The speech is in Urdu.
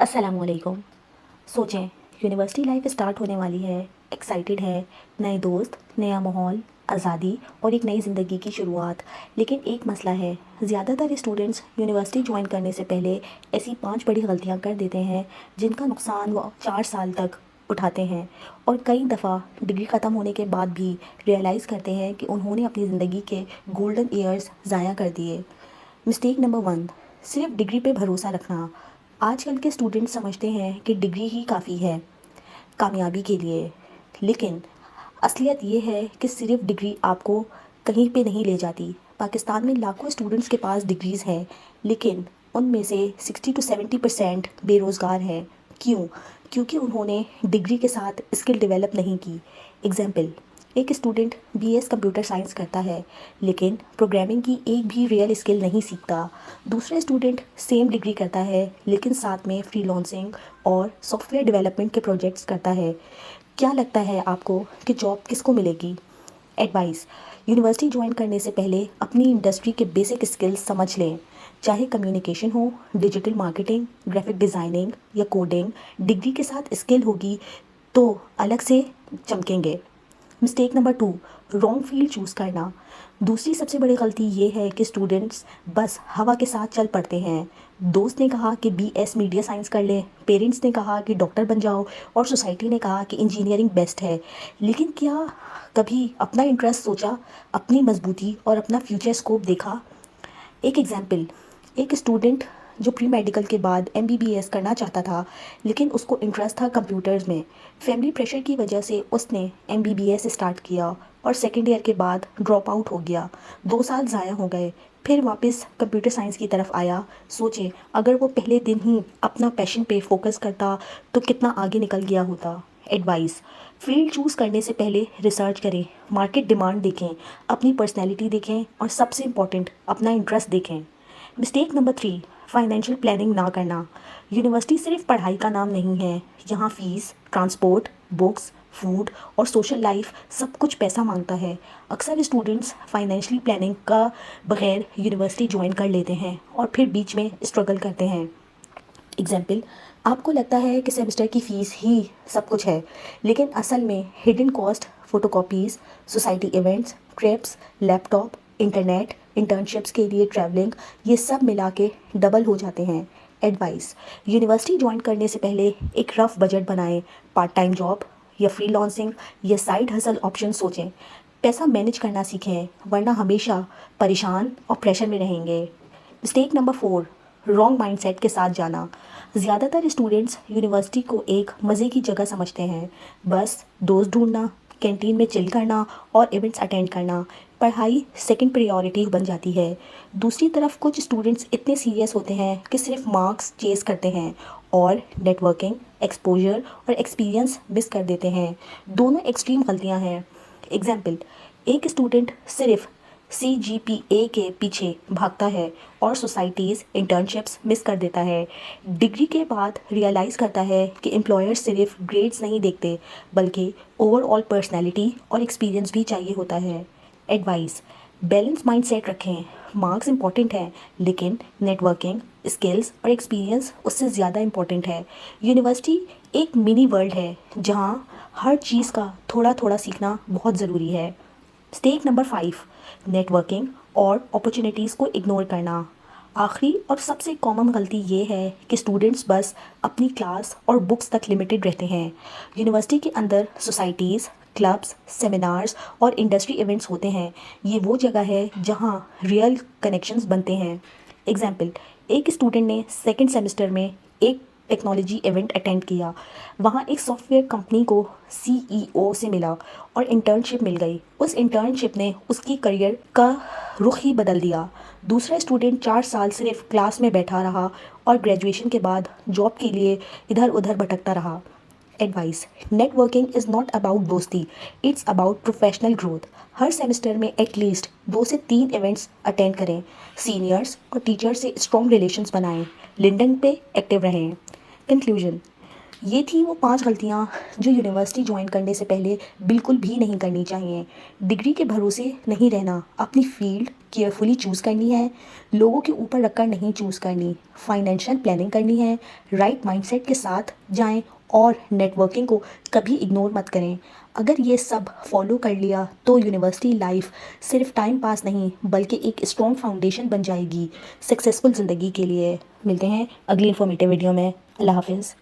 السلام علیکم۔ سوچیں، یونیورسٹی لائف اسٹارٹ ہونے والی ہے، ایکسائٹیڈ ہے، نئے دوست، نیا ماحول، آزادی اور ایک نئی زندگی کی شروعات۔ لیکن ایک مسئلہ ہے، زیادہ تر اسٹوڈنٹس یونیورسٹی جوائن کرنے سے پہلے ایسی 5 بڑی غلطیاں کر دیتے ہیں جن کا نقصان وہ 4 سال تک اٹھاتے ہیں، اور کئی دفعہ ڈگری ختم ہونے کے بعد بھی ریئلائز کرتے ہیں کہ انہوں نے اپنی زندگی کے گولڈن ایئرز ضائع کر دیے۔ مسٹیک نمبر 1، صرف ڈگری پہ بھروسہ رکھنا۔ آج کل کے اسٹوڈنٹ سمجھتے ہیں کہ ڈگری ہی کافی ہے کامیابی کے لیے، لیکن اصلیت یہ ہے کہ صرف ڈگری آپ کو کہیں پہ نہیں لے جاتی۔ پاکستان میں لاکھوں اسٹوڈنٹس کے پاس ڈگریز ہیں، لیکن ان میں سے 60 سے 70% بے روزگار ہیں۔ کیوں؟ کیونکہ انہوں نے ڈگری کے ساتھ اسکل ڈیولپ نہیں کی۔ ایگزامپل، ایک اسٹوڈنٹ BS کمپیوٹر سائنس کرتا ہے لیکن پروگرامنگ کی ایک بھی ریئل اسکل نہیں سیکھتا۔ دوسرا اسٹوڈنٹ سیم ڈگری کرتا ہے لیکن ساتھ میں فری لانسنگ اور سافٹ ویئر ڈیولپمنٹ کے پروجیکٹس کرتا ہے۔ کیا لگتا ہے آپ کو کہ جاب کس کو ملے گی؟ ایڈوائس: یونیورسٹی جوائن کرنے سے پہلے اپنی انڈسٹری کے بیسک اسکلز سمجھ لیں، چاہے کمیونیکیشن ہو، ڈیجیٹل مارکیٹنگ، گرافک ڈیزائننگ یا کوڈنگ۔ ڈگری کے ساتھ اسکل ہوگی تو الگ سے چمکیں گے۔ Mistake number 2، wrong field choose کرنا۔ دوسری سب سے بڑی غلطی یہ ہے کہ اسٹوڈنٹس بس ہوا کے ساتھ چل پڑتے ہیں۔ دوست نے کہا کہ BS میڈیا سائنس کر لیں، پیرنٹس نے کہا کہ ڈاکٹر بن جاؤ، اور سوسائٹی نے کہا کہ انجینئرنگ بیسٹ ہے۔ لیکن کیا کبھی اپنا انٹرسٹ سوچا، اپنی مضبوطی اور اپنا فیوچر اسکوپ دیکھا؟ ایک ایگزامپل، ایک اسٹوڈنٹ جو پری میڈیکل کے بعد MBBS کرنا چاہتا تھا لیکن اس کو انٹرسٹ تھا کمپیوٹرز میں۔ فیملی پریشر کی وجہ سے اس نے MBBS اسٹارٹ کیا اور سیکنڈ ایئر کے بعد ڈراپ آؤٹ ہو گیا۔ 2 سال ضائع ہو گئے، پھر واپس کمپیوٹر سائنس کی طرف آیا۔ سوچیں، اگر وہ پہلے دن ہی اپنا پیشن پہ فوکس کرتا تو کتنا آگے نکل گیا ہوتا۔ ایڈوائس: فیلڈ چوز کرنے سے پہلے ریسرچ کریں، مارکیٹ ڈیمانڈ دیکھیں، اپنی پرسنالٹی دیکھیں اور سب سے امپورٹنٹ اپنا انٹرسٹ دیکھیں۔ مسٹیک نمبر 3، فائنینشیل پلاننگ نہ کرنا۔ یونیورسٹی صرف پڑھائی کا نام نہیں ہے، یہاں فیس، ٹرانسپورٹ، بکس، فوڈ اور سوشل لائف سب کچھ پیسہ مانگتا ہے۔ اکثر اسٹوڈنٹس فائنینشلی پلاننگ کا بغیر یونیورسٹی جوائن کر لیتے ہیں اور پھر بیچ میں اسٹرگل کرتے ہیں۔ ایگزامپل، آپ کو لگتا ہے کہ سیمسٹر کی فیس ہی سب کچھ ہے، لیکن اصل میں hidden cost photo copies, society events, trips, laptop, internet, internships کے لیے ٹریولنگ، یہ سب ملا کے ڈبل ہو جاتے ہیں۔ ایڈوائس: یونیورسٹی جوائن کرنے سے پہلے ایک رف بجٹ بنائیں، پارٹ ٹائم جاب یا فری لانسنگ یا سائیڈ ہسل آپشن سوچیں۔ پیسہ مینج کرنا سیکھیں، ورنہ ہمیشہ پریشان اور پریشر میں رہیں گے۔ Mistake number 4، wrong mind set کے ساتھ جانا۔ زیادہ تر اسٹوڈنٹس یونیورسٹی کو ایک مزے کی جگہ سمجھتے ہیں، بس دوست ڈھونڈنا، کینٹین میں چل کرنا اور ایونٹس اٹینڈ کرنا۔ پڑھائی سیکنڈ پریورٹی بن جاتی ہے۔ دوسری طرف کچھ اسٹوڈنٹس اتنے سیریس ہوتے ہیں کہ صرف مارکس چیز کرتے ہیں اور نیٹ ورکنگ، ایکسپوجر اور ایکسپیرینس مس کر دیتے ہیں۔ دونوں ایکسٹریم غلطیاں ہیں۔ ایگزامپل، ایک اسٹوڈنٹ صرف CGPA کے پیچھے بھاگتا ہے اور سوسائٹیز، انٹرنشپس مس کر دیتا ہے۔ ڈگری کے بعد ریئلائز کرتا ہے کہ امپلائر صرف گریڈز نہیں دیکھتے بلکہ اوور آل پرسنالٹی اور ایکسپیرینس بھی چاہیے ہوتا ہے۔ ایڈوائس: بیلنس مائنڈ سیٹ رکھیں، مارکس امپورٹنٹ ہیں لیکن نیٹ ورکنگ، اسکلز اور ایکسپیرینس اس سے زیادہ امپورٹنٹ ہے۔ یونیورسٹی ایک منی ورلڈ ہے جہاں ہر چیز کا تھوڑا تھوڑا سیکھنا بہت ضروری ہے۔ اسٹیک نمبر 5، نیٹ ورکنگ اور اپرچونیٹیز کو اگنور کرنا۔ آخری اور سب سے کامن غلطی یہ ہے کہ اسٹوڈنٹس بس اپنی کلاس اور بکس تک لمیٹڈ رہتے ہیں۔ یونیورسٹی کے اندر سوسائٹیز، کلبس، سیمینارز اور انڈسٹری ایونٹس ہوتے ہیں۔ یہ وہ جگہ ہے جہاں ریئل کنیکشنز بنتے ہیں۔ ایگزامپل، ایک اسٹوڈنٹ نے سیکنڈ سیمسٹر میں ایک ٹیکنالوجی ایونٹ اٹینڈ کیا، وہاں ایک سافٹ ویئر کمپنی کو CEO سے ملا اور انٹرنشپ مل گئی۔ اس انٹرنشپ نے اس کی کریئر کا رخ ہی بدل دیا۔ دوسرا اسٹوڈنٹ 4 سال صرف کلاس میں بیٹھا رہا اور گریجویشن کے بعد جاب کے لیے ادھر ادھر بھٹکتا رہا۔ Advice: networking is not about دوستی، اٹس اباؤٹ پروفیشنل گروتھ۔ ہر سیمسٹر میں ایٹ لیسٹ 2 سے 3 ایونٹس اٹینڈ کریں، سینئرس اور ٹیچر سے اسٹرانگ ریلیشنز بنائیں، لنکڈن پہ ایکٹیو رہیں۔ کنکلوژن: یہ تھی وہ 5 غلطیاں جو یونیورسٹی جوائن کرنے سے پہلے بالکل بھی نہیں کرنی چاہیے۔ ڈگری کے بھروسے نہیں رہنا، اپنی فیلڈ کیئرفلی چوز کرنی ہے، لوگوں کے اوپر رکھ کر نہیں چوز کرنی، فائنینشیل پلاننگ کرنی ہے، رائٹ مائنڈ سیٹ کے ساتھ جائیں اور نیٹ ورکنگ کو کبھی اگنور مت کریں۔ اگر یہ سب فالو کر لیا تو یونیورسٹی لائف صرف ٹائم پاس نہیں بلکہ ایک اسٹرانگ فاؤنڈیشن بن جائے گی سکسیزفل زندگی کے لیے۔ ملتے ہیں اگلی انفارمیٹیو ویڈیو میں۔ اللہ حافظ۔